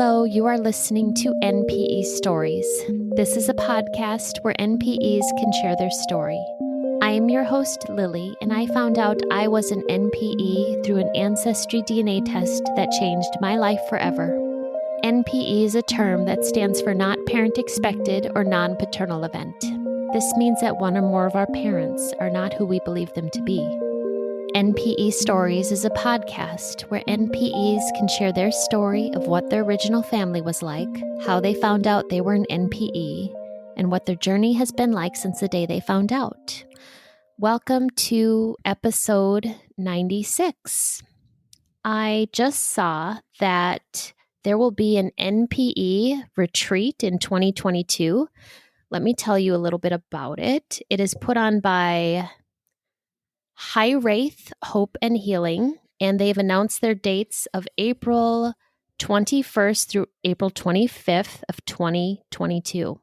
Hello, you are listening to NPE Stories. This is a podcast where NPEs can share their story. I am your host, Lily, and I found out I was an NPE through an ancestry DNA test that changed my life forever. NPE is a term that stands for not parent expected or non-paternal event. This means that one or more of our parents are not who we believe them to be. NPE Stories is a podcast where NPEs can share their story of what their original family was like, how they found out they were an NPE, and what their journey has been like since the day they found out. Welcome to episode 96. I just saw that there will be an NPE retreat in 2022. Let me tell you a little bit about it. It is put on by High Wraith, Hope and Healing, and they've announced their dates of April 21st through April 25th of 2022.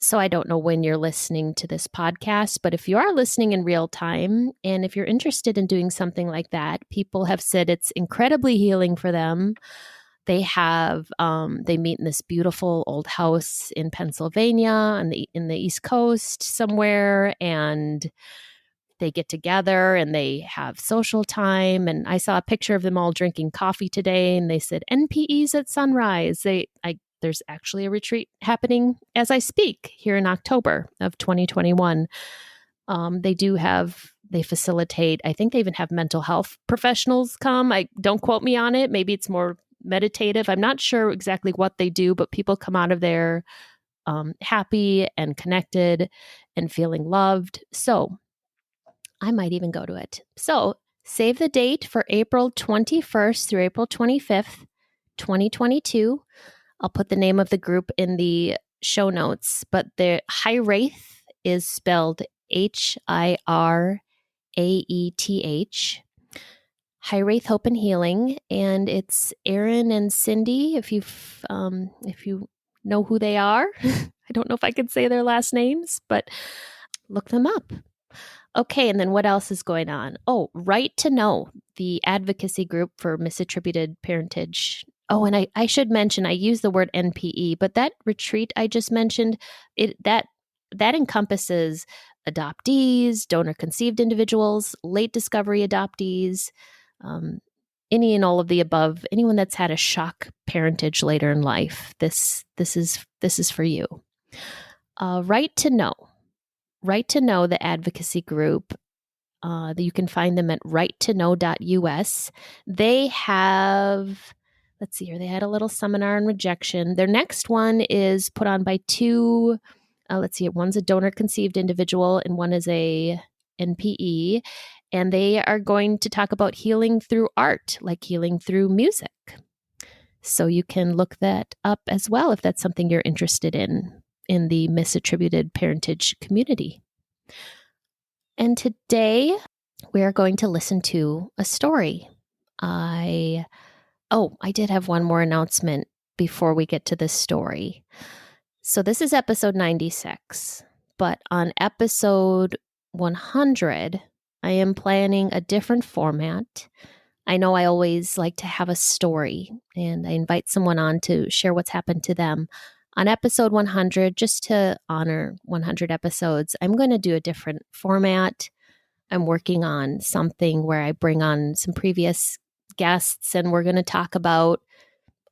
So I don't know when you're listening to this podcast, but if you are listening in real time, and if you're interested in doing something like that, people have said it's incredibly healing for them. They have, they meet in this beautiful old house in Pennsylvania in the East Coast somewhere, and they get together and they have social time. And I saw a picture of them all drinking coffee today, and they said NPEs at sunrise. There's actually a retreat happening as I speak here in October of 2021. They facilitate, I think they even have mental health professionals come. Don't quote me on it. Maybe it's more meditative. I'm not sure exactly what they do, but people come out of there happy and connected and feeling loved. So I might even go to it. So save the date for April 21st through April 25th, 2022. I'll put the name of the group in the show notes, but the High Wraith is spelled Hiraeth. High Wraith Hope and Healing, and it's Aaron and Cindy. If you know who they are, I don't know if I could say their last names, but look them up. Okay, and then what else is going on? Oh, Right to Know, the advocacy group for misattributed parentage. Oh, and I should mention, I use the word NPE, but that retreat I just mentioned, that encompasses adoptees, donor-conceived individuals, late discovery adoptees, any and all of the above, anyone that's had a shock parentage later in life. This is for you. Right to Know. Right to Know, the advocacy group, you can find them at righttoknow.us. They have, let's see here, they had a little seminar on rejection. Their next one is put on by two, one's a donor-conceived individual and one is a NPE, and they are going to talk about healing through art, like healing through music. So you can look that up as well if that's something you're interested in the misattributed parentage community. And today we are going to listen to a story. I did have one more announcement before we get to this story. So this is episode 96, but on episode 100, I am planning a different format. I know I always like to have a story, and I invite someone on to share what's happened to them. On episode 100, just to honor 100 episodes, I'm going to do a different format. I'm working on something where I bring on some previous guests, and we're going to talk about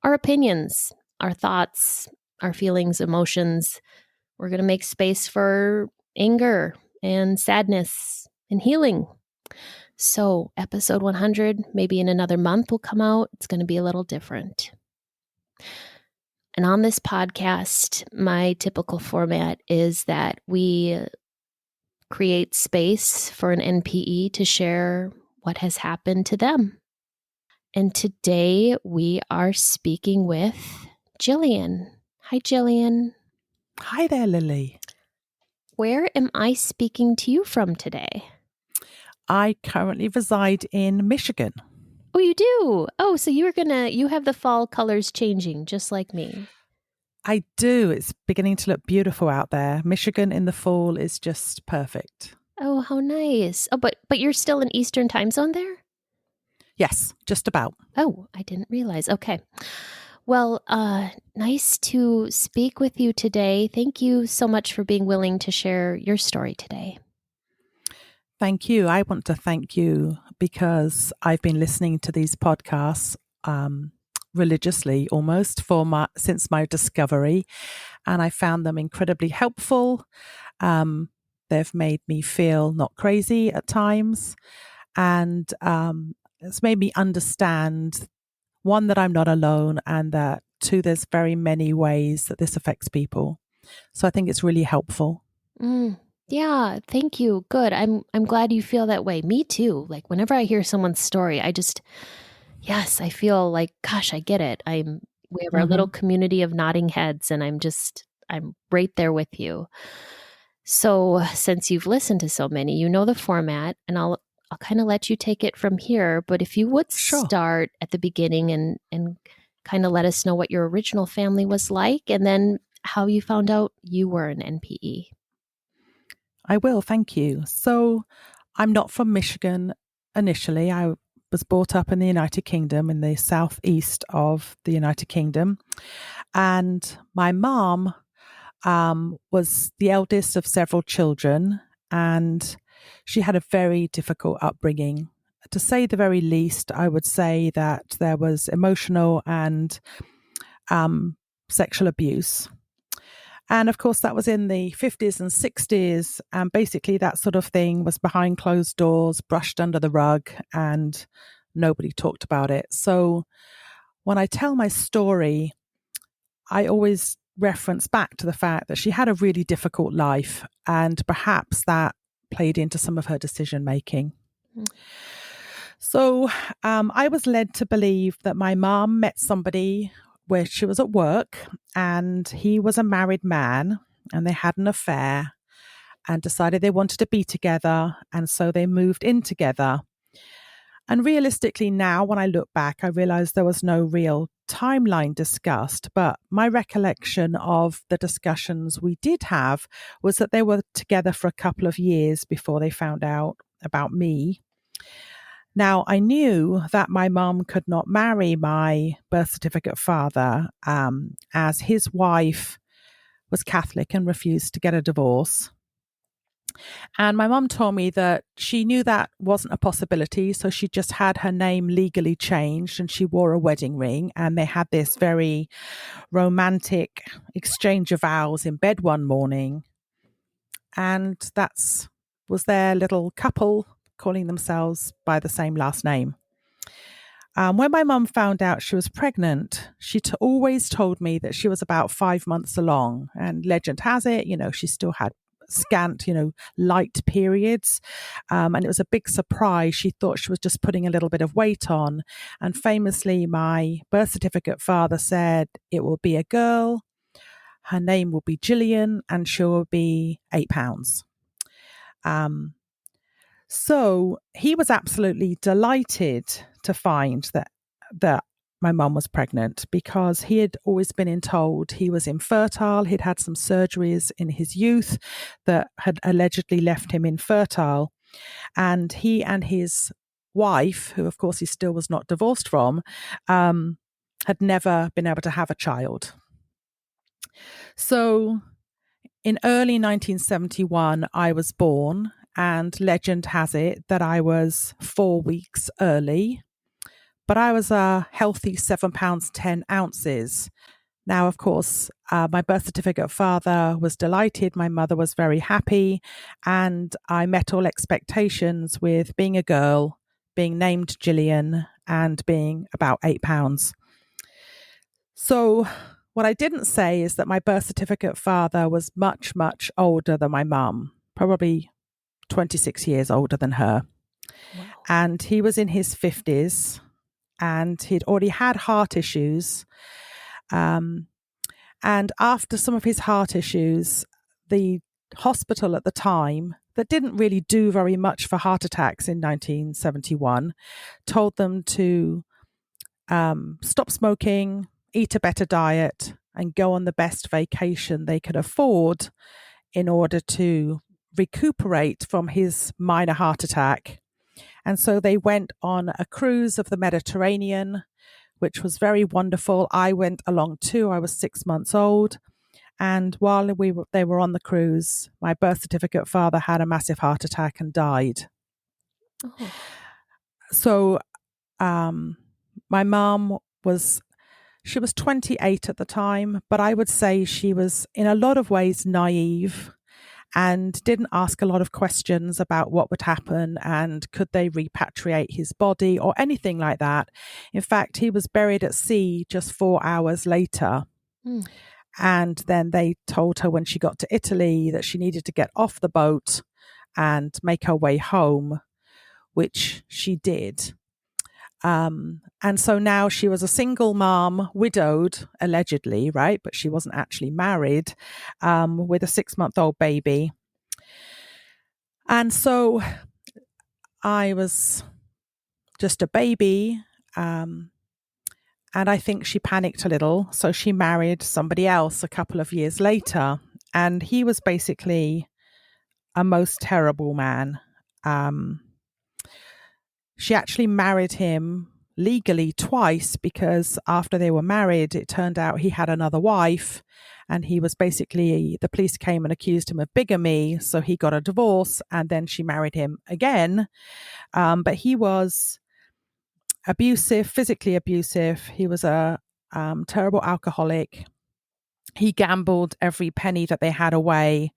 our opinions, our thoughts, our feelings, emotions. We're going to make space for anger and sadness and healing. So episode 100, maybe in another month, will come out. It's going to be a little different. And on this podcast, my typical format is that we create space for an NPE to share what has happened to them. And today we are speaking with Jillian. Hi, Jillian. Hi there, Lily. Where am I speaking to you from today? I currently reside in Michigan. Oh, you do? Oh, so you have the fall colors changing just like me. I do. It's beginning to look beautiful out there. Michigan in the fall is just perfect. Oh, how nice. Oh, but you're still in Eastern time zone there? Yes, just about. Oh, I didn't realize. Okay. Well, nice to speak with you today. Thank you so much for being willing to share your story today. Thank you. I want to thank you because I've been listening to these podcasts religiously almost since my discovery, and I found them incredibly helpful. Um, they've made me feel not crazy at times, and it's made me understand one, that I'm not alone, and that two, there's very many ways that this affects people. So I think it's really helpful. Mm, yeah, thank you. Good. I'm glad you feel that way. Me too. Like whenever I hear someone's story, yes, I feel like, gosh, I get it. We have our little Hmm. community of nodding heads, and I'm right there with you. So, since you've listened to so many, you know the format, and I'll kind of let you take it from here. But if you would Sure. start at the beginning and kind of let us know what your original family was like, and then how you found out you were an NPE. I will. Thank you. So I'm not from Michigan initially. I was brought up in the United Kingdom, in the southeast of the United Kingdom. And my mom was the eldest of several children, and she had a very difficult upbringing. To say the very least, I would say that there was emotional and um, sexual abuse. And of course, that was in the 50s and 60s. And basically, that sort of thing was behind closed doors, brushed under the rug, and nobody talked about it. So when I tell my story, I always reference back to the fact that she had a really difficult life, and perhaps that played into some of her decision making. Mm. So I was led to believe that my mom met somebody where she was at work, and he was a married man, and they had an affair and decided they wanted to be together. And so they moved in together. And realistically, now when I look back, I realize there was no real timeline discussed. But my recollection of the discussions we did have was that they were together for a couple of years before they found out about me. Now, I knew that my mum could not marry my birth certificate father, as his wife was Catholic and refused to get a divorce. And my mum told me that she knew that wasn't a possibility. So she just had her name legally changed and she wore a wedding ring. And they had this very romantic exchange of vows in bed one morning. And that's was their little couple calling themselves by the same last name. When my mum found out she was pregnant, she always told me that she was about 5 months along. And legend has it, she still had scant, light periods. And it was a big surprise. She thought she was just putting a little bit of weight on. And famously, my birth certificate father said it will be a girl. Her name will be Jillian, and she will be 8 pounds. Um, so he was absolutely delighted to find that my mum was pregnant, because he had always been told he was infertile. He'd had some surgeries in his youth that had allegedly left him infertile. And he and his wife, who of course he still was not divorced from, had never been able to have a child. So in early 1971, I was born, and legend has it that I was 4 weeks early, but I was a healthy 7 pounds 10 ounces. Now, of course, my birth certificate father was delighted. My mother was very happy, and I met all expectations with being a girl, being named Jillian, and being about 8 pounds. So, what I didn't say is that my birth certificate father was much, much older than my mum, probably 26 years older than her. Wow. And he was in his 50s, and he'd already had heart issues. Um, and after some of his heart issues, the hospital at the time, that didn't really do very much for heart attacks in 1971, told them to stop smoking, eat a better diet, and go on the best vacation they could afford in order to recuperate from his minor heart attack. And so they went on a cruise of the Mediterranean, which was very wonderful. I went along too. I was 6 months old. And while they were on the cruise, my birth certificate father had a massive heart attack and died. Oh. So my mom she was 28 at the time, but I would say she was in a lot of ways naive and didn't ask a lot of questions about what would happen and could they repatriate his body or anything like that. In fact, he was buried at sea just 4 hours later. Mm. And then they told her when she got to Italy that she needed to get off the boat and make her way home, which she did. And so now she was a single mom, widowed, allegedly, right? But she wasn't actually married, with a 6-month-old baby. And so I was just a baby. And I think she panicked a little. So she married somebody else a couple of years later. And he was basically a most terrible man. She actually married him legally twice because after they were married, it turned out he had another wife and he was basically, the police came and accused him of bigamy. So he got a divorce and then she married him again. But he was abusive, physically abusive. He was a terrible alcoholic. He gambled every penny that they had away.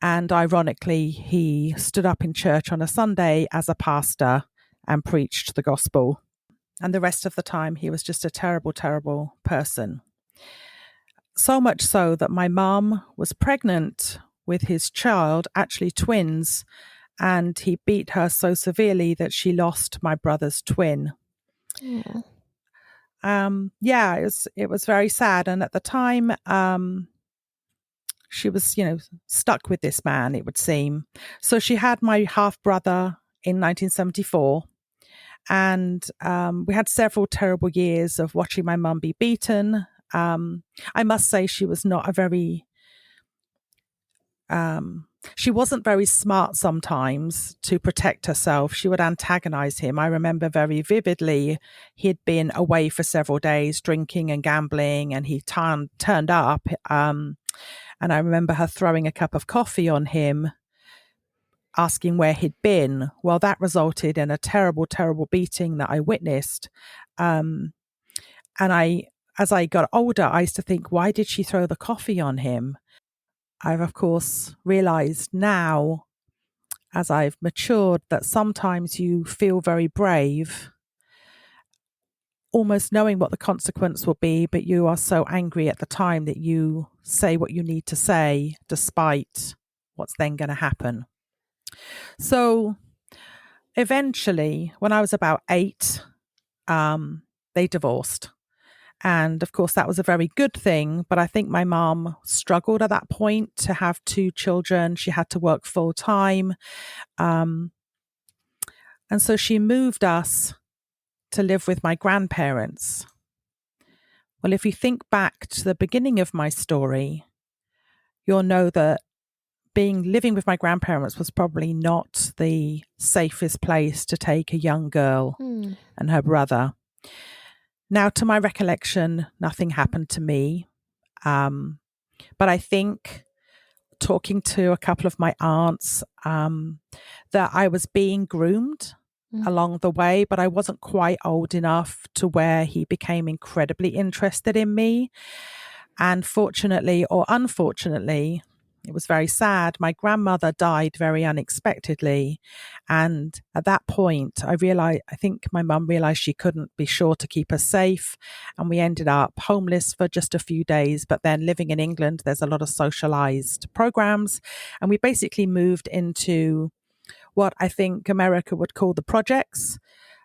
And ironically, he stood up in church on a Sunday as a pastor and preached the gospel. And the rest of the time, he was just a terrible, terrible person. So much so that my mom was pregnant with his child, actually twins, and he beat her so severely that she lost my brother's twin. Yeah. It was very sad. And at the time, she was, stuck with this man, it would seem. So she had my half brother in 1974. And we had several terrible years of watching my mum be beaten. I must say she was not a very, she wasn't very smart sometimes to protect herself. She would antagonize him. I remember very vividly, he'd been away for several days drinking and gambling and he turned up. And I remember her throwing a cup of coffee on him, asking where he'd been. Well, that resulted in a terrible, terrible beating that I witnessed. And as I got older, I used to think, why did she throw the coffee on him? I've, of course, realized now, as I've matured, that sometimes you feel very brave, almost knowing what the consequence will be, but you are so angry at the time that you say what you need to say, despite what's then going to happen. So eventually, when I was about 8, they divorced. And of course, that was a very good thing. But I think my mom struggled at that point to have 2 children. She had to work full time. And so she moved us to live with my grandparents. Well, if you think back to the beginning of my story, you'll know that living with my grandparents was probably not the safest place to take a young girl and her brother. Now, to my recollection, nothing happened to me. But I think talking to a couple of my aunts, that I was being groomed along the way, but I wasn't quite old enough to where he became incredibly interested in me. And fortunately or unfortunately, it was very sad. My grandmother died very unexpectedly. And at that point, I think my mum realized she couldn't be sure to keep us safe. And we ended up homeless for just a few days. But then living in England, there's a lot of socialized programs. And we basically moved into what I think America would call the projects.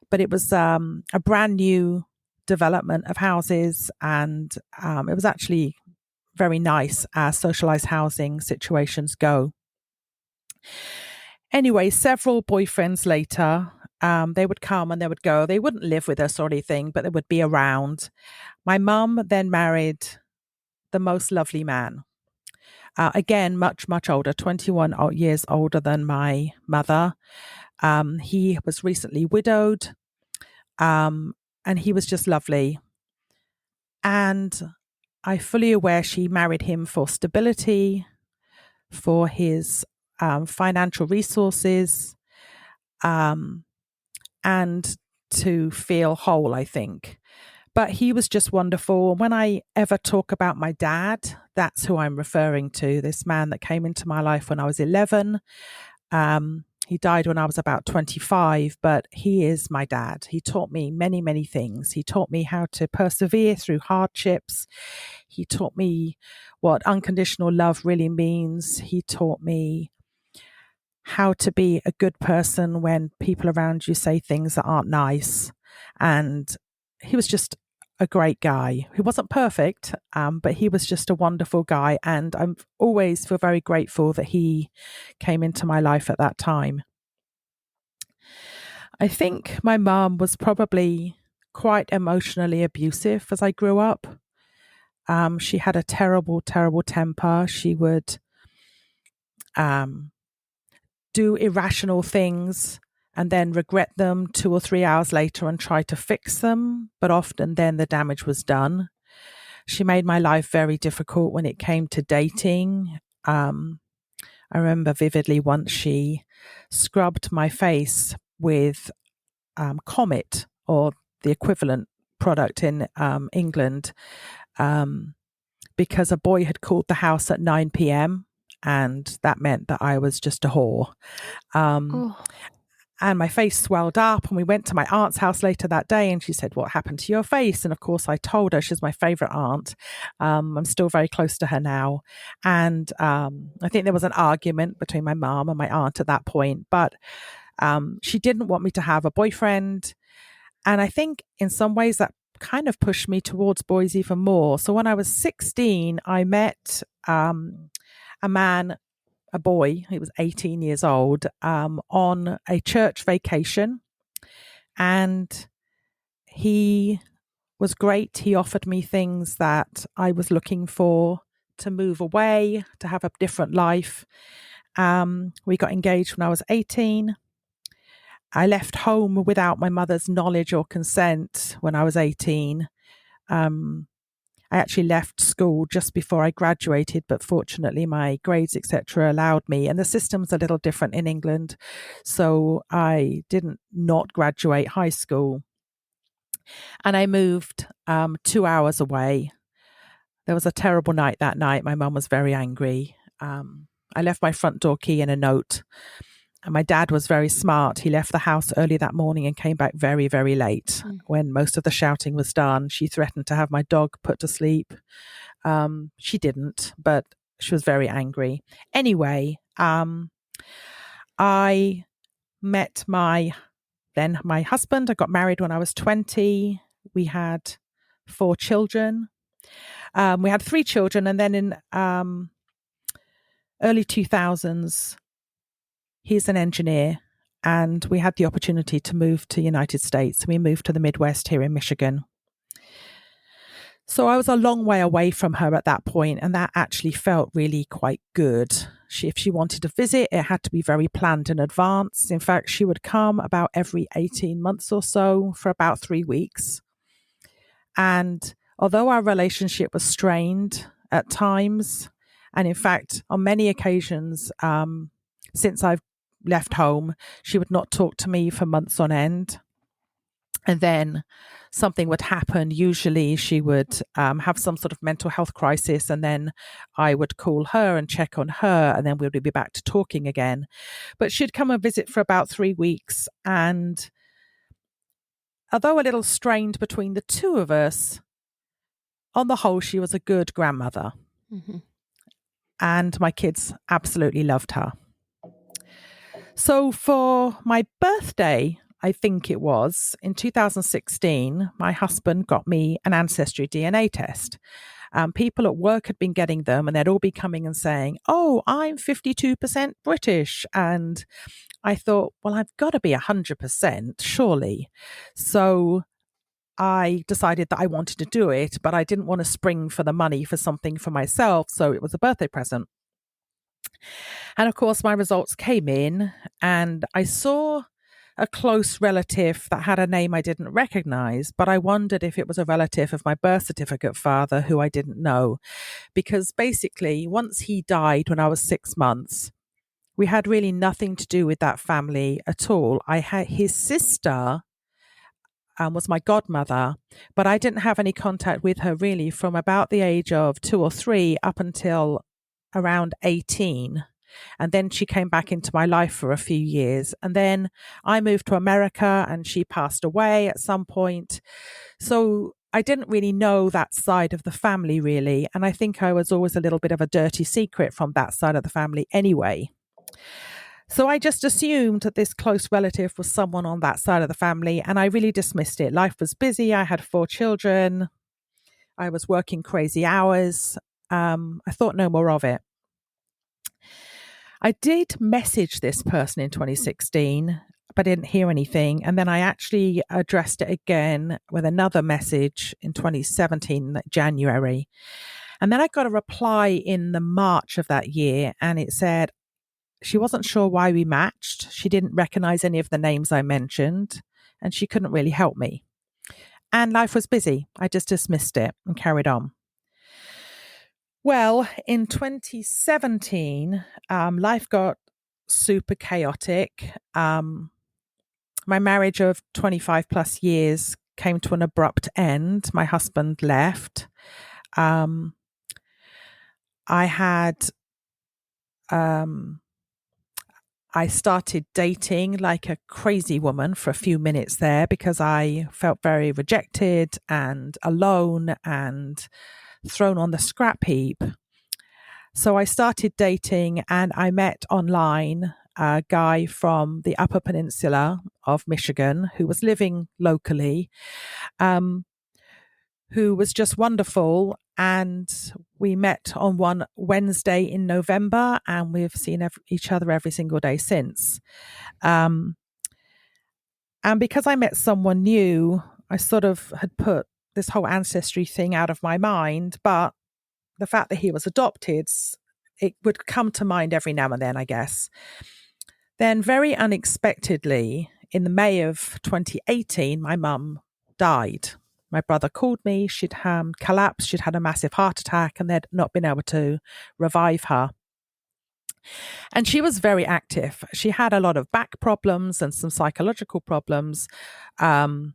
But it was a brand new development of houses. And it was actually very nice as socialized housing situations go. Anyway, several boyfriends later, they would come and they would go. They wouldn't live with us or anything, but they would be around. My mum then married the most lovely man. Again, much, much older, 21 years older than my mother. He was recently widowed. and he was just lovely. And I fully aware she married him for stability, for his financial resources, um, and to feel whole, I think. But he was just wonderful. When I ever talk about my dad, that's who I'm referring to, this man that came into my life when I was 11. He died when I was about 25, but he is my dad. He taught me many, many things. He taught me how to persevere through hardships. He taught me what unconditional love really means. He taught me how to be a good person when people around you say things that aren't nice. And he was just a great guy. He wasn't perfect, but he was just a wonderful guy. And I always feel very grateful that he came into my life at that time. I think my mum was probably quite emotionally abusive as I grew up. She had a terrible, terrible temper. She would do irrational things and then regret them 2 or 3 hours later and try to fix them. But often then the damage was done. She made my life very difficult when it came to dating. I remember vividly once she scrubbed my face with Comet, or the equivalent product in England, because a boy had called the house at 9 p.m. and that meant that I was just a whore. Oh. And my face swelled up, and we went to my aunt's house later that day, and she said, "What happened to your face?" And of course I told her. She's my favorite aunt. I'm still very close to her now. And I think there was an argument between my mom and my aunt at that point, but she didn't want me to have a boyfriend. And I think in some ways that kind of pushed me towards boys even more. So when I was 16, I met a man, a boy, he was 18 years old, on a church vacation. And he was great. He offered me things that I was looking for, to move away, to have a different life. We got engaged when I was 18. I left home without my mother's knowledge or consent when I was 18. I actually left school just before I graduated, but fortunately my grades, etc., allowed me. And the system's a little different in England, so I didn't not graduate high school. And I moved 2 hours away. There was a terrible night that night. My mum was very angry. I left my front door key in a note. And my dad was very smart. He left the house early that morning and came back very, very late. When most of the shouting was done, she threatened to have my dog put to sleep. She didn't, but she was very angry. Anyway, I met my husband. I got married when I was 20. We had 4 children. We had 3 children, and then in early 2000s, he's an engineer, and we had the opportunity to move to the United States. We moved to the Midwest here in Michigan. So I was a long way away from her at that point, and that actually felt really quite good. If she wanted to visit, it had to be very planned in advance. In fact, she would come about every 18 months or so for about 3 weeks. And although our relationship was strained at times, and in fact, on many occasions, since I've left home, she would not talk to me for months on end. And then something would happen. Usually she would have some sort of mental health crisis, and then I would call her and check on her, and then we would be back to talking again. But she'd come and visit for about 3 weeks. And although a little strained between the two of us, on the whole, she was a good grandmother. Mm-hmm. And my kids absolutely loved her. So for my birthday, I think it was, in 2016, my husband got me an ancestry DNA test. People at work had been getting them, and they'd all be coming and saying, "Oh, I'm 52% British." And I thought, well, I've got to be 100%, surely. So I decided that I wanted to do it, but I didn't want to spring for the money for something for myself. So it was a birthday present. And of course, my results came in, and I saw a close relative that had a name I didn't recognize, but I wondered if it was a relative of my birth certificate father who I didn't know. Because basically, once he died when I was 6 months, we had really nothing to do with that family at all. I had his sister was my godmother, but I didn't have any contact with her really from about the age of 2 or 3 up until around 18. And then she came back into my life for a few years. And then I moved to America and she passed away at some point. So I didn't really know that side of the family really. And I think I was always a little bit of a dirty secret from that side of the family anyway. So I just assumed that this close relative was someone on that side of the family, and I really dismissed it. Life was busy. I had 4 children. I was working crazy hours. I thought no more of it. I did message this person in 2016, but I didn't hear anything. And then I actually addressed it again with another message in 2017, January. And then I got a reply in the March of that year, and it said, she wasn't sure why we matched. She didn't recognize any of the names I mentioned, and she couldn't really help me. And life was busy. I just dismissed it and carried on. Well, in 2017, life got super chaotic. My marriage of 25 plus years came to an abrupt end. My husband left. I had I started dating like a crazy woman for a few minutes there because I felt very rejected and alone and thrown on the scrap heap. So I started dating and I met online a guy from the Upper Peninsula of Michigan who was living locally, who was just wonderful. And we met on one Wednesday in November, and we've seen each other every single day since. And because I met someone new, I sort of had put this whole ancestry thing out of my mind. But the fact that he was adopted, it would come to mind every now and then, I guess. Then, very unexpectedly, in the May of 2018, my mum died. My brother called me. She'd collapsed. She'd had a massive heart attack and they'd not been able to revive her. And she was very active. She had a lot of back problems and some psychological problems, but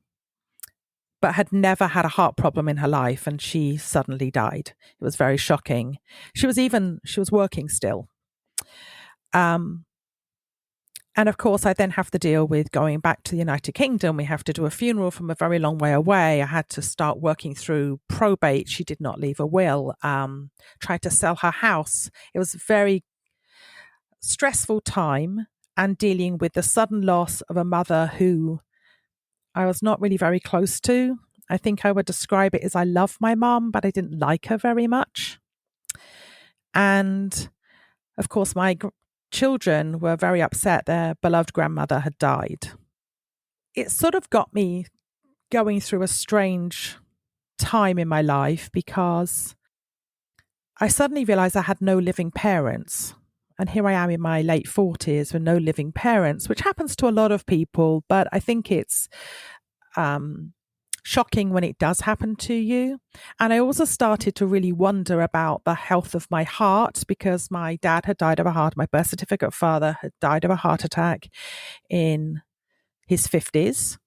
had never had a heart problem in her life. And she suddenly died. It was very shocking. She was working still. And of course, I then have to deal with going back to the United Kingdom. We have to do a funeral from a very long way away. I had to start working through probate. She did not leave a will. Tried to sell her house. It was a very stressful time, and dealing with the sudden loss of a mother who I was not really very close to. I think I would describe it as I love my mom, but I didn't like her very much. And of course, my children were very upset their beloved grandmother had died. It sort of got me going through a strange time in my life because I suddenly realized I had no living parents. And here I am in my late 40s with no living parents, which happens to a lot of people, but I think it's shocking when it does happen to you. And I also started to really wonder about the health of my heart because my dad had died of a heart, my birth certificate father had died of a heart attack in his 50s.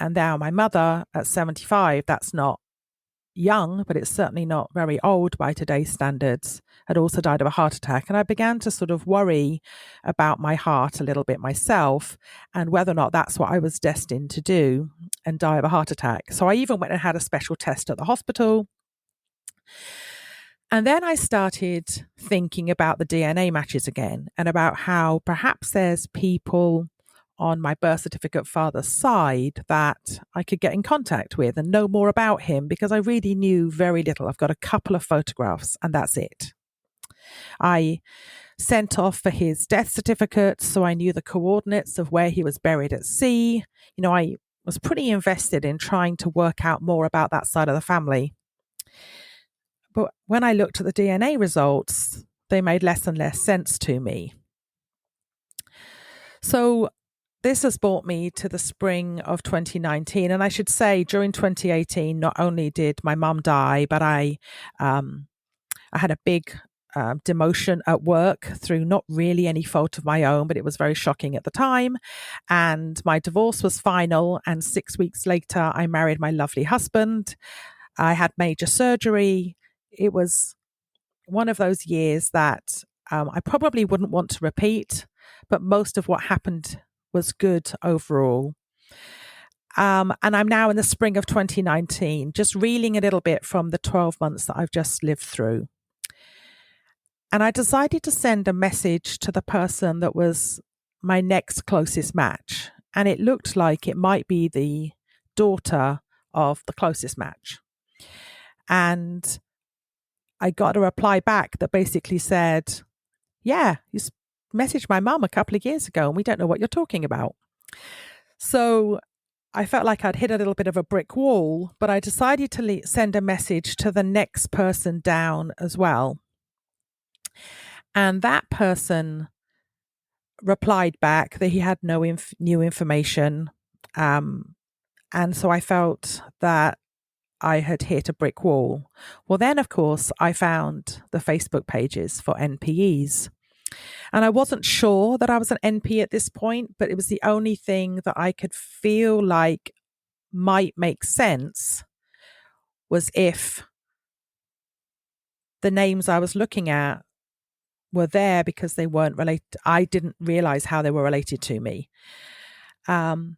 And now my mother at 75, that's not young, but it's certainly not very old by today's standards, had also died of a heart attack. And I began to sort of worry about my heart a little bit myself and whether or not that's what I was destined to do and die of a heart attack. So I even went and had a special test at the hospital. And then I started thinking about the DNA matches again and about how perhaps there's people on my birth certificate father's side that I could get in contact with and know more about him because I really knew very little. I've got a couple of photographs and that's it. I sent off for his death certificate, so I knew the coordinates of where he was buried at sea. You know, I was pretty invested in trying to work out more about that side of the family. But when I looked at the DNA results, they made less and less sense to me. So this has brought me to the spring of 2019. And I should say, during 2018, not only did my mum die, but I had a big demotion at work through not really any fault of my own, but it was very shocking at the time. And my divorce was final. And 6 weeks later, I married my lovely husband. I had major surgery. It was one of those years that I probably wouldn't want to repeat, but most of what happened was good overall. And I'm now in the spring of 2019, just reeling a little bit from the 12 months that I've just lived through. And I decided to send a message to the person that was my next closest match. And it looked like it might be the daughter of the closest match. And I got a reply back that basically said, yeah, you messaged my mum a couple of years ago and we don't know what you're talking about. So I felt like I'd hit a little bit of a brick wall, but I decided to send a message to the next person down as well. And that person replied back that he had no new information. And so I felt that I had hit a brick wall. Well, then, of course, I found the Facebook pages for NPEs. And I wasn't sure that I was an NPE at this point, but it was the only thing that I could feel like might make sense was if the names I was looking at were there because they weren't related. I didn't realize how they were related to me. And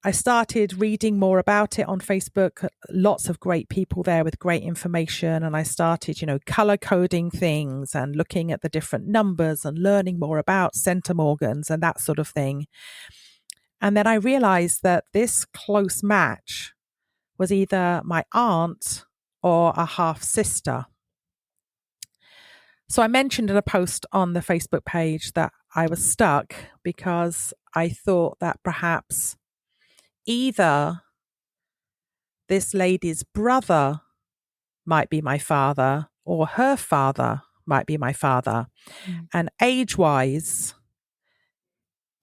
I started reading more about it on Facebook, lots of great people there with great information. And I started, color coding things and looking at the different numbers and learning more about centimorgans and that sort of thing. And then I realized that this close match was either my aunt or a half sister. So I mentioned in a post on the Facebook page that I was stuck because I thought that perhaps either this lady's brother might be my father or her father might be my father. And age-wise,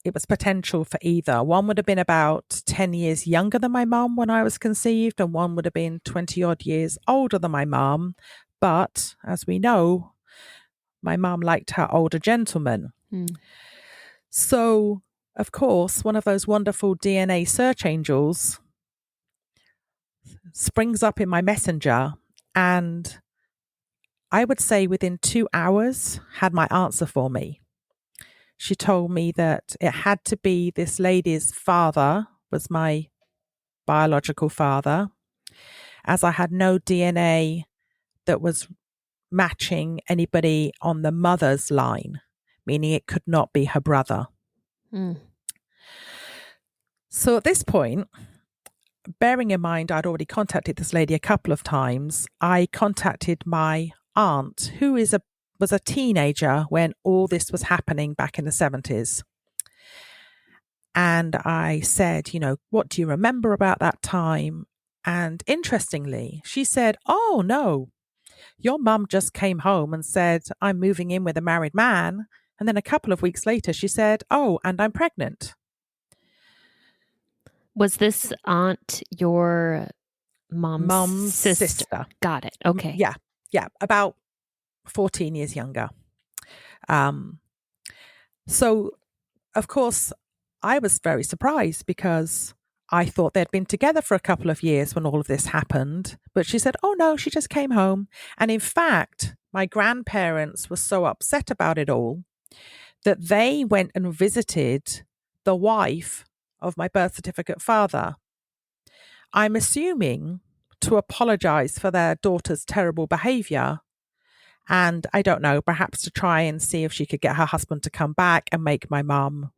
it was potential for either. One would have been about 10 years younger than my mum when I was conceived, and one would have been 20 odd years older than my mum. But as we know, my mum liked her older gentlemen. So, of course, one of those wonderful DNA search angels springs up in my messenger, and I would say within 2 hours had my answer for me. She told me that it had to be this lady's father was my biological father, as I had no DNA that was matching anybody on the mother's line, meaning it could not be her brother. So at this point, bearing in mind I'd already contacted this lady a couple of times, I contacted my aunt, who was a teenager when all this was happening back in the 70s. And I said, what do you remember about that time? And interestingly, she said, oh, no, your mum just came home and said, I'm moving in with a married man. And then a couple of weeks later, she said, oh, and I'm pregnant. Was this aunt your mom's sister? Got it. Okay. Yeah. About 14 years younger. So, of course, I was very surprised because I thought they'd been together for a couple of years when all of this happened. But she said, oh, no, she just came home. And in fact, my grandparents were so upset about it all that they went and visited the wife of my birth certificate father. I'm assuming to apologize for their daughter's terrible behavior. And I don't know, perhaps to try and see if she could get her husband to come back and make my mum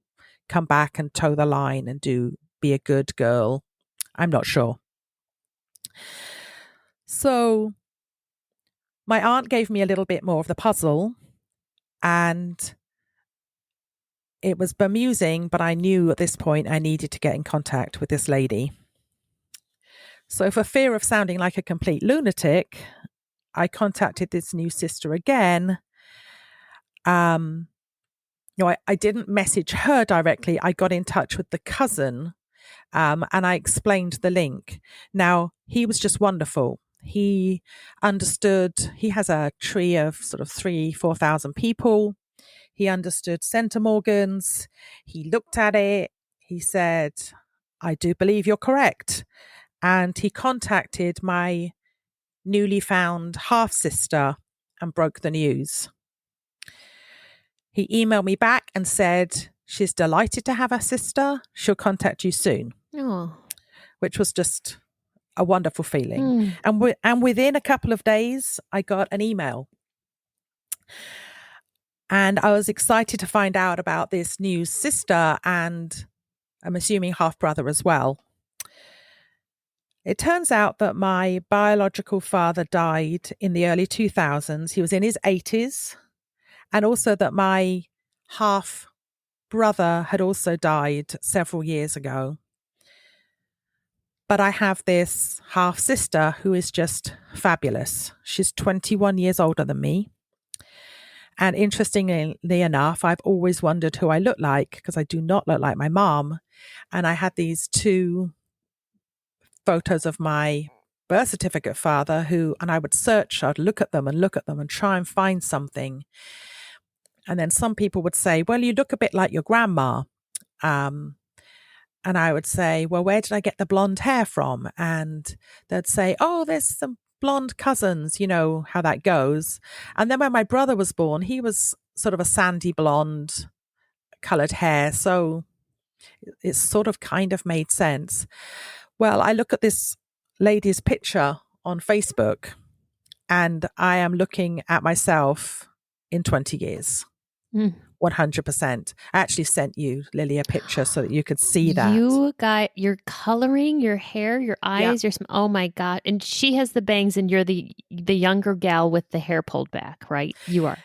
come back and toe the line and be a good girl. I'm not sure. So my aunt gave me a little bit more of the puzzle, and it was bemusing, but I knew at this point I needed to get in contact with this lady. So for fear of sounding like a complete lunatic, I contacted this new sister again. I didn't message her directly. I got in touch with the cousin, and I explained the link. Now, he was just wonderful. He understood, he has a tree of sort of 4,000 people. He understood centimorgans. He looked at it. He said, I do believe you're correct. And he contacted my newly found half sister and broke the news. He emailed me back and said, she's delighted to have a sister. She'll contact you soon. Oh. Which was just a wonderful feeling. Mm. And within a couple of days, I got an email. And I was excited to find out about this new sister and I'm assuming half brother as well. It turns out that my biological father died in the early 2000s. He was in his 80s. And also that my half brother had also died several years ago. But I have this half sister who is just fabulous. She's 21 years older than me. And interestingly enough, I've always wondered who I look like because I do not look like my mom. And I had these two photos of my birth certificate father and I would search, I'd look at them and try and find something. And then some people would say, well, you look a bit like your grandma. And I would say, well, where did I get the blonde hair from? And they'd say, oh, there's some blonde cousins, you know how that goes. And then when my brother was born, he was sort of a sandy blonde colored hair. So it sort of kind of made sense. Well, I look at this lady's picture on Facebook and I am looking at myself in 20 years. 100%. I actually sent you, Lily, a picture so that you could see that. You're coloring your hair, your eyes, Yeah. oh my God. And she has the bangs and you're the younger gal with the hair pulled back, right? You are.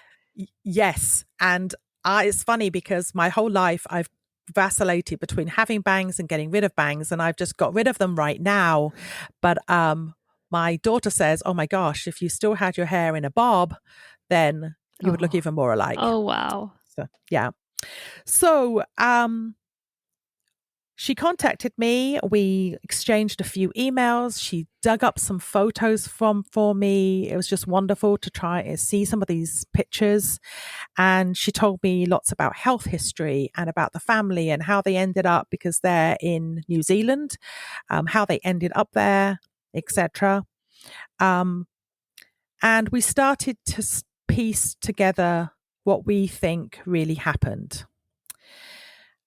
Yes. And it's funny because my whole life I've vacillated between having bangs and getting rid of bangs. And I've just got rid of them right now. But my daughter says, oh my gosh, if you still had your hair in a bob, then you would look even more alike. Oh, wow. So, yeah. So she contacted me. We exchanged a few emails. She dug up some photos for me. It was just wonderful to try and see some of these pictures. And she told me lots about health history and about the family and how they ended up because they're in New Zealand, how they ended up there, etc. And we started to piece together what we think really happened.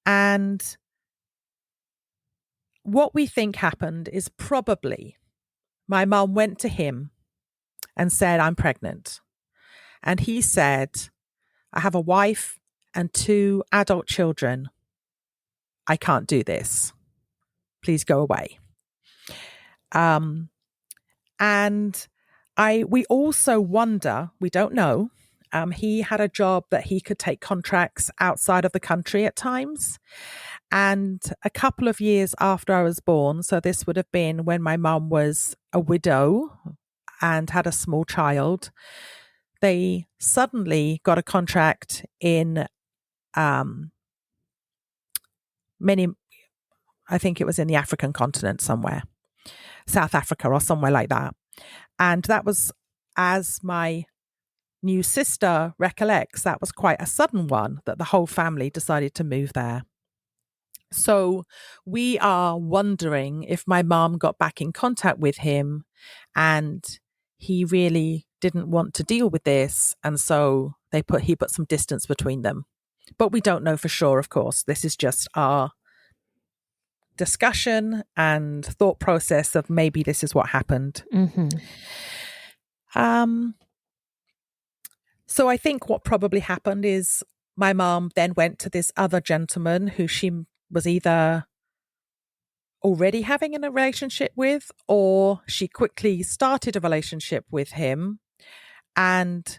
And what we think happened is probably my mum went to him and said, I'm pregnant. And he said, I have a wife and 2 adult children. I can't do this. Please go away. And we also wonder, we don't know, he had a job that he could take contracts outside of the country at times. And a couple of years after I was born, so this would have been when my mum was a widow and had a small child, they suddenly got a contract in I think it was in the African continent somewhere, South Africa or somewhere like that. And that was, as my new sister recollects, that was quite a sudden one that the whole family decided to move there. So we are wondering if my mom got back in contact with him and he really didn't want to deal with this. And so he put some distance between them. But we don't know for sure, of course. This is just our discussion and thought process of maybe this is what happened. Mm-hmm. So I think what probably happened is my mom then went to this other gentleman who she was either already having a relationship with, or she quickly started a relationship with him. And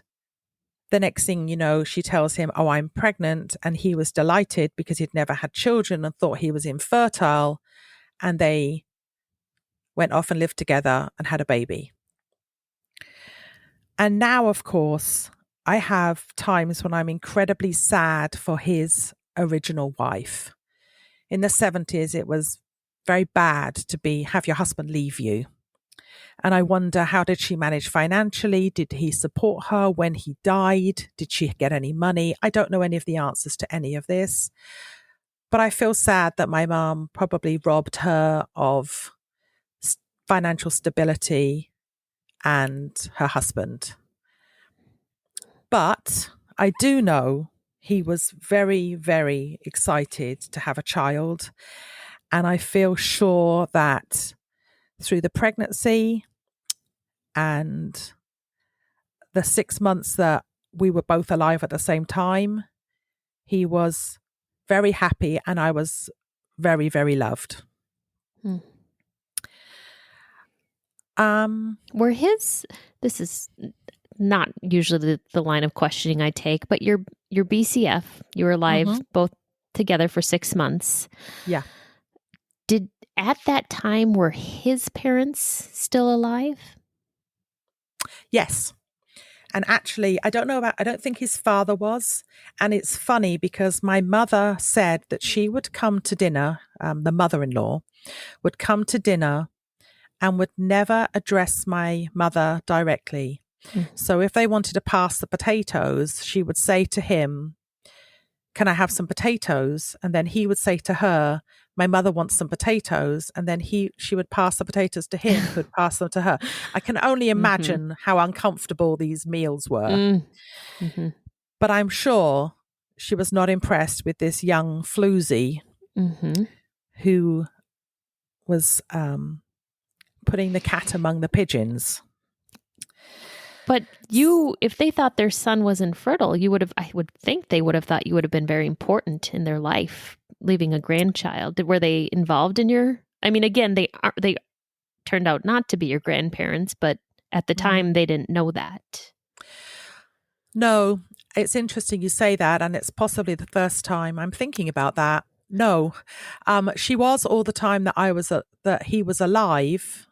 the next thing you know, she tells him, oh, I'm pregnant. And he was delighted because he'd never had children and thought he was infertile. And they went off and lived together and had a baby. And now, of course, I have times when I'm incredibly sad for his original wife. In the 70s, it was very bad to have your husband leave you. And I wonder, how did she manage financially? Did he support her when he died? Did she get any money? I don't know any of the answers to any of this. But I feel sad that my mum probably robbed her of financial stability and her husband. But I do know he was very, very excited to have a child. And I feel sure that through the pregnancy and the 6 months that we were both alive at the same time, he was very happy and I was very, very loved. Hmm. Were this is not usually the line of questioning I take, but your BCF, you were alive both together for 6 months. Yeah. At that time, were his parents still alive? Yes. And actually, I don't think his father was. And it's funny because my mother said that she would come to dinner, the mother-in-law would come to dinner and would never address my mother directly. So if they wanted to pass the potatoes, she would say to him, "Can I have some potatoes?" And then he would say to her, "My mother wants some potatoes." And then she would pass the potatoes to him, who would pass them to her. I can only imagine how uncomfortable these meals were. But I'm sure she was not impressed with this young floozy who was putting the cat among the pigeons. But if they thought their son was infertile, I would think they would have thought you would have been very important in their life, leaving a grandchild. Were they involved in again, they turned out not to be your grandparents, but at the time they didn't know that. No, it's interesting you say that, and it's possibly the first time I'm thinking about that. No, she was all the time that he was alive.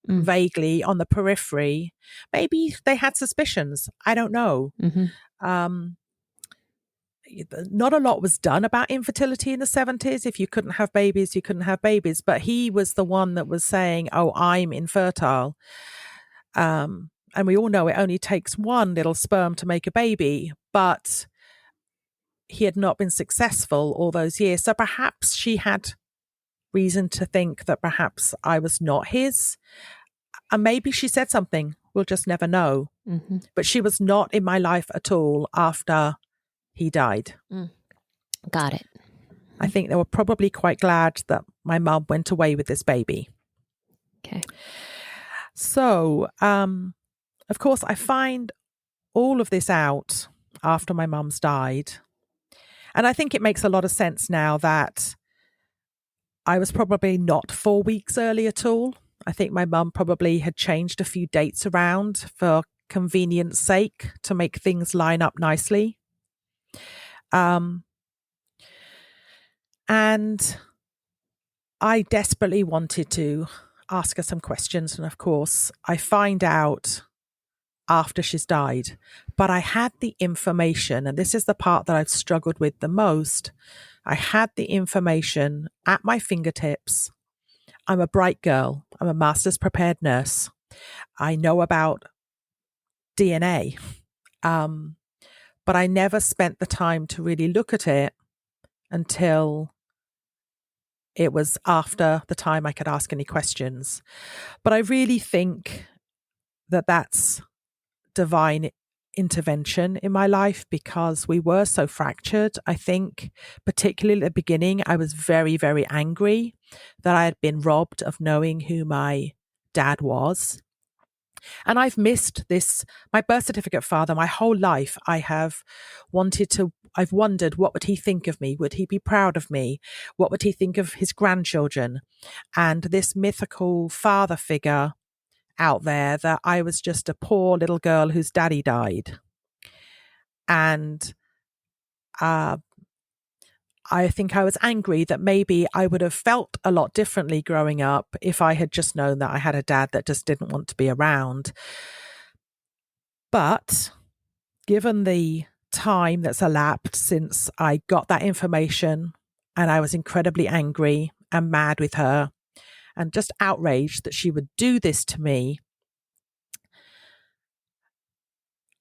Vaguely on the periphery. Maybe they had suspicions. I don't know. Not a lot was done about infertility in the 70s. If you couldn't have babies, you couldn't have babies. But he was the one that was saying, "Oh, I'm infertile." And we all know it only takes one little sperm to make a baby. But he had not been successful all those years. So perhaps she had reason to think that perhaps I was not his. And maybe she said something. We'll just never know. But she was not in my life at all after he died. Got it. I think they were probably quite glad that my mum went away with this baby. Okay. So, of course, I find all of this out after my mum's died. And I think it makes a lot of sense now that I was probably not 4 weeks early at all. I think my mum probably had changed a few dates around for convenience sake to make things line up nicely. And I desperately wanted to ask her some questions. And of course, I find out after she's died. But I had the information, and this is the part that I've struggled with the most. I had the information at my fingertips. I'm a bright girl. I'm a master's prepared nurse. I know about DNA. But I never spent the time to really look at it until it was after the time I could ask any questions. But I really think that that's divine intervention in my life because we were so fractured. I think particularly at the beginning, I was very, very angry that I had been robbed of knowing who my dad was. And I've missed my birth certificate father my whole life. I've wondered, what would he think of me? Would he be proud of me? What would he think of his grandchildren? And this mythical father figure out there, that I was just a poor little girl whose daddy died. And I think I was angry that maybe I would have felt a lot differently growing up if I had just known that I had a dad that just didn't want to be around. But given the time that's elapsed since I got that information, and I was incredibly angry and mad with her and just outraged that she would do this to me,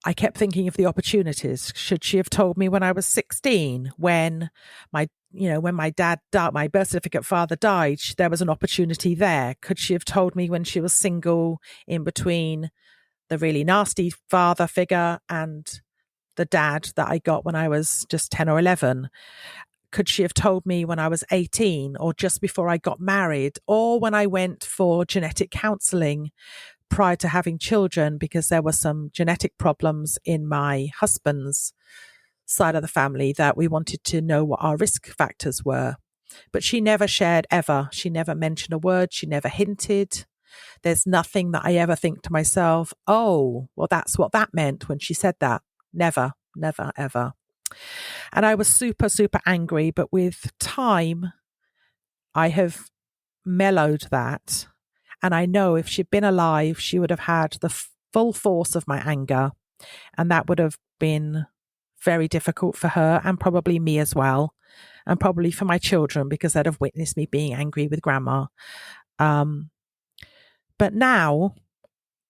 I kept thinking of the opportunities. Should she have told me when I was 16, when my dad died, my birth certificate father died, there was an opportunity there. Could she have told me when she was single, in between the really nasty father figure and the dad that I got when I was just 10 or 11? Could she have told me when I was 18, or just before I got married, or when I went for genetic counseling prior to having children, because there were some genetic problems in my husband's side of the family that we wanted to know what our risk factors were? But she never shared ever. She never mentioned a word. She never hinted. There's nothing that I ever think to myself, oh, well, that's what that meant when she said that. Never, never, ever. And I was super, super angry. But with time, I have mellowed that. And I know if she'd been alive, she would have had the full force of my anger. And that would have been very difficult for her, and probably me as well. And probably for my children, because they'd have witnessed me being angry with grandma. But now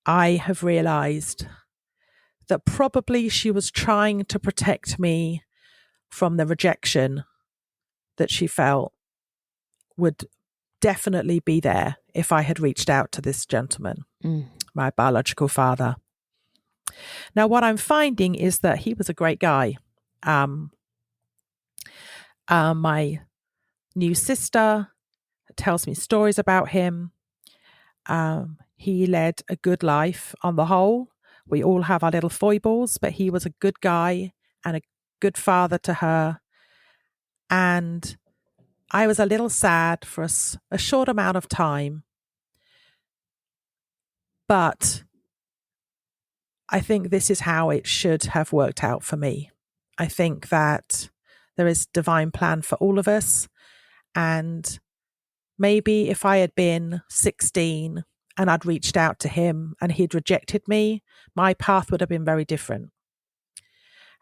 I have realized that probably she was trying to protect me from the rejection that she felt would definitely be there if I had reached out to this gentleman, my biological father. Now, what I'm finding is that he was a great guy. My new sister tells me stories about him. He led a good life on the whole. We all have our little foibles, but he was a good guy and a good father to her. And I was a little sad for a short amount of time. But I think this is how it should have worked out for me. I think that there is divine plan for all of us. And maybe if I had been 16 and I'd reached out to him and he'd rejected me, my path would have been very different.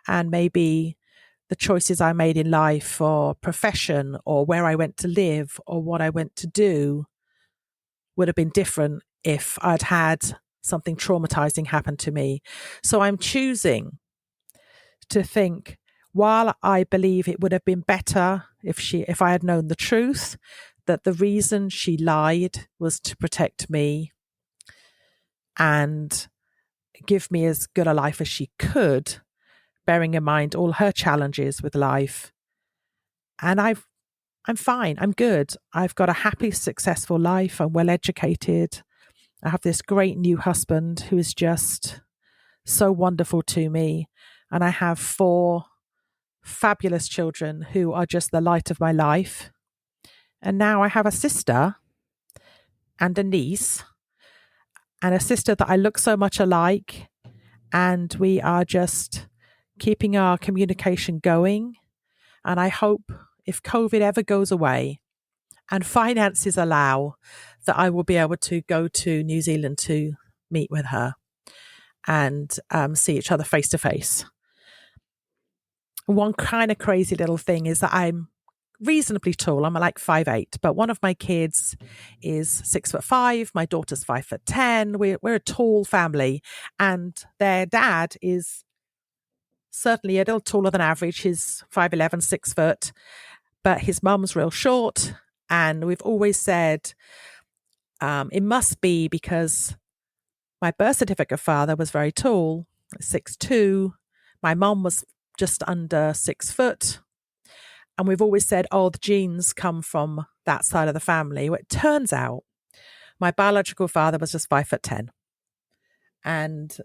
And maybe the choices I made in life, or profession, or where I went to live, or what I went to do, would have been different if I'd had something traumatizing happen to me. So I'm choosing to think, while I believe it would have been better if I had known the truth, that the reason she lied was to protect me and give me as good a life as she could, bearing in mind all her challenges with life. And I'm fine. I'm good. I've got a happy, successful life. I'm well educated. I have this great new husband who is just so wonderful to me. And I have 4 fabulous children who are just the light of my life. And now I have a sister and a niece, and a sister that I look so much alike. And we are just keeping our communication going. And I hope if COVID ever goes away and finances allow, that I will be able to go to New Zealand to meet with her and see each other face to face. One kind of crazy little thing is that I'm reasonably tall. I'm like 5'8", but one of my kids is 6'5". My daughter's 5'10". We're a tall family, and their dad is certainly a little taller than average. He's 5'11", 6 foot, but his mum's real short. And we've always said it must be because my birth certificate father was very tall, 6'2". My mum was just under 6 foot. And we've always said, oh, the genes come from that side of the family. Well, it turns out my biological father was just 5'10". And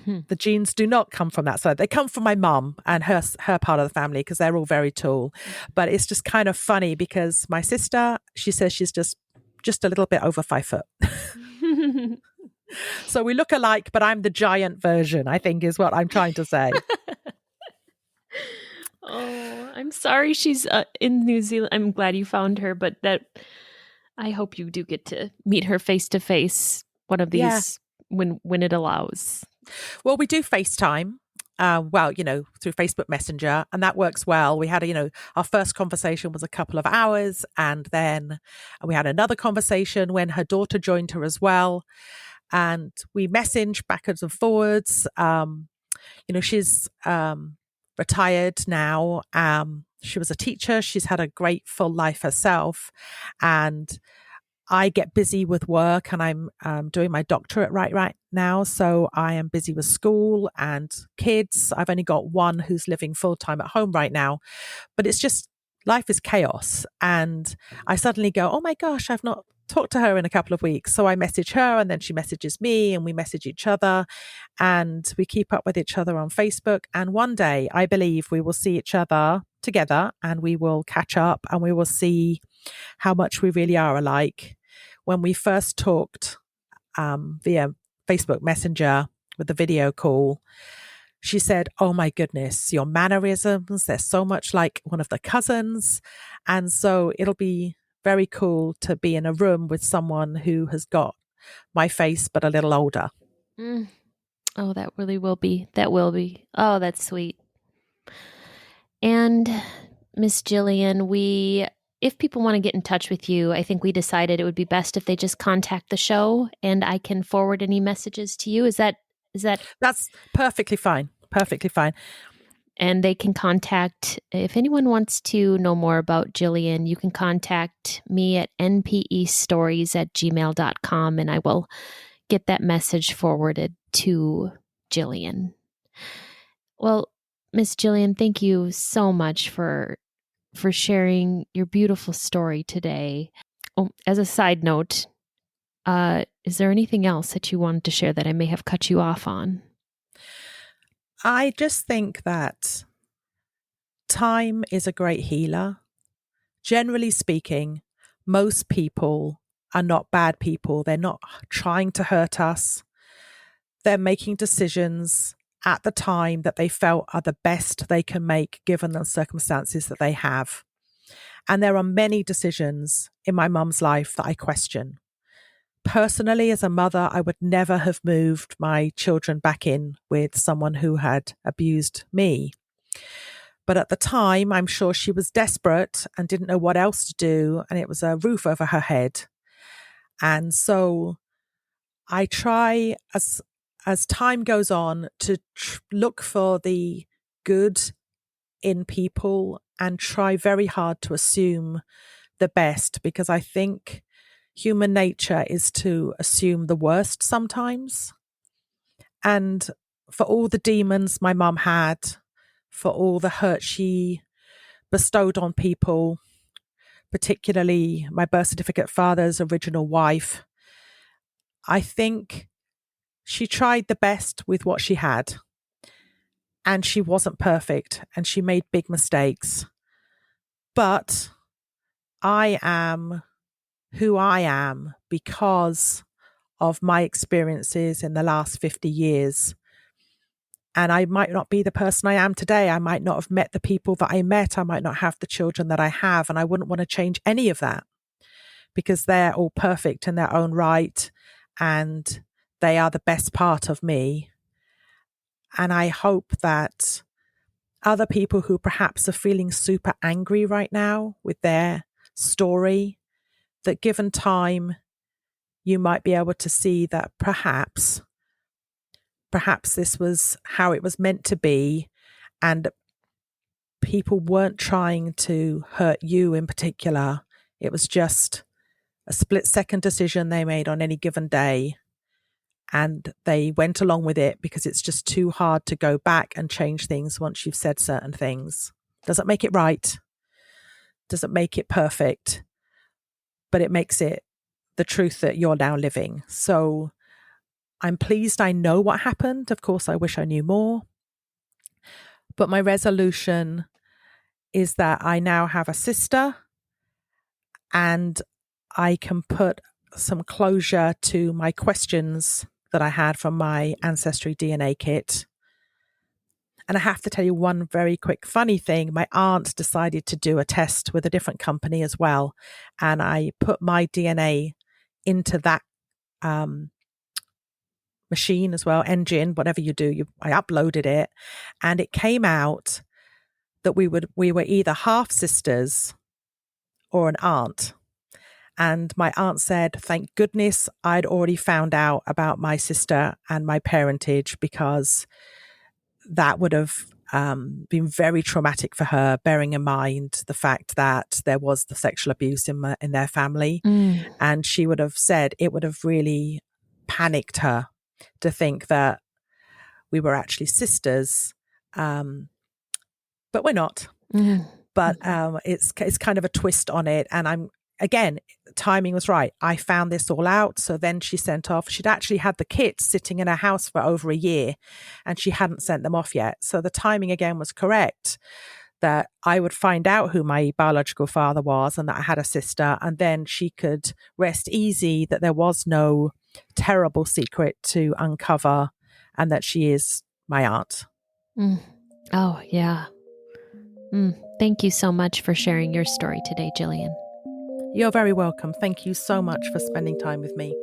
the genes do not come from that side. They come from my mum and her part of the family, because they're all very tall. But it's just kind of funny because my sister, she says she's just a little bit over 5 foot. So we look alike, but I'm the giant version, I think, is what I'm trying to say. Oh, I'm sorry she's in New Zealand. I'm glad you found her, but I hope you do get to meet her face to face one of these when it allows. Well, we do FaceTime. well, through Facebook Messenger, and that works well. We had our first conversation was a couple of hours, and then we had another conversation when her daughter joined her as well, and we messaged backwards and forwards. She's retired now. She was a teacher. She's had a great full life herself, and I get busy with work, and I'm doing my doctorate right now. So I am busy with school and kids. I've only got one who's living full time at home right now, but it's just life is chaos. And I suddenly go, oh my gosh, I've not talked to her in a couple of weeks. So I message her, and then she messages me, and we message each other, and we keep up with each other on Facebook. And one day I believe we will see each other together, and we will catch up, and we will see how much we really are alike. When we first talked via Facebook Messenger with the video call, she said, oh my goodness, your mannerisms, they're so much like one of the cousins. And so it'll be very cool to be in a room with someone who has got my face, but a little older. Mm. Oh, that really will be. That will be. Oh, that's sweet. And Miss Jillian, if people want to get in touch with you, I think we decided it would be best if they just contact the show, and I can forward any messages to you. Is that That's perfectly fine. Perfectly fine. And they can contact, if anyone wants to know more about Jillian, you can contact me at npestories@gmail.com, and I will get that message forwarded to Jillian. Well, Miss Jillian, thank you so much for sharing your beautiful story today. Oh, as a side note, is there anything else that you wanted to share that I may have cut you off on? I just think that time is a great healer. Generally speaking, most people are not bad people. They're not trying to hurt us. They're making decisions at the time that they felt are the best they can make given the circumstances that they have. And there are many decisions in my mum's life that I question. Personally, as a mother, I would never have moved my children back in with someone who had abused me. But at the time, I'm sure she was desperate and didn't know what else to do, and it was a roof over her head. And so I try, as time goes on, to look for the good in people and try very hard to assume the best, because I think human nature is to assume the worst sometimes. And for all the demons my mum had, for all the hurt she bestowed on people, particularly my birth certificate father's original wife, I think she tried the best with what she had. And she wasn't perfect, and she made big mistakes. But I am who I am because of my experiences in the last 50 years. And I might not be the person I am today. I might not have met the people that I met. I might not have the children that I have. And I wouldn't want to change any of that, because they're all perfect in their own right. And they are the best part of me. And I hope that other people who perhaps are feeling super angry right now with their story, that given time, you might be able to see that perhaps this was how it was meant to be, and people weren't trying to hurt you in particular. It was just a split-second decision they made on any given day, and they went along with it because it's just too hard to go back and change things once you've said certain things. Doesn't make it right, doesn't make it perfect, but it makes it the truth that you're now living. So I'm pleased I know what happened. Of course, I wish I knew more. But my resolution is that I now have a sister, and I can put some closure to my questions that I had from my Ancestry DNA kit. And I have to tell you one very quick funny thing. My aunt decided to do a test with a different company as well. And I put my DNA into that machine as well, engine, whatever you do. I uploaded it, and it came out that we were either half sisters or an aunt. And my aunt said, thank goodness I'd already found out about my sister and my parentage, because that would have been very traumatic for her, bearing in mind the fact that there was the sexual abuse in their family. And she would have said it would have really panicked her to think that we were actually sisters, but we're not. But it's kind of a twist on it. And again, timing was right. I found this all out. So then she sent off. She'd actually had the kits sitting in her house for over a year, and she hadn't sent them off yet. So the timing again was correct, that I would find out who my biological father was and that I had a sister. And then she could rest easy that there was no terrible secret to uncover, and that she is my aunt. Oh, yeah. Thank you so much for sharing your story today, Jillian. You're very welcome. Thank you so much for spending time with me.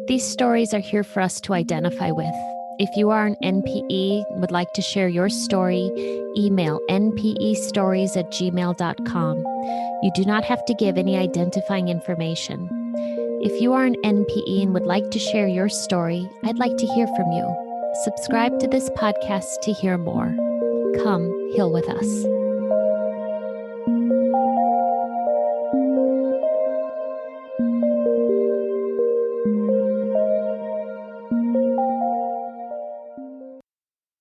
These stories are here for us to identify with. If you are an NPE and would like to share your story, email npestories@gmail.com. You do not have to give any identifying information. If you are an NPE and would like to share your story, I'd like to hear from you. Subscribe to this podcast to hear more. Come heal with us.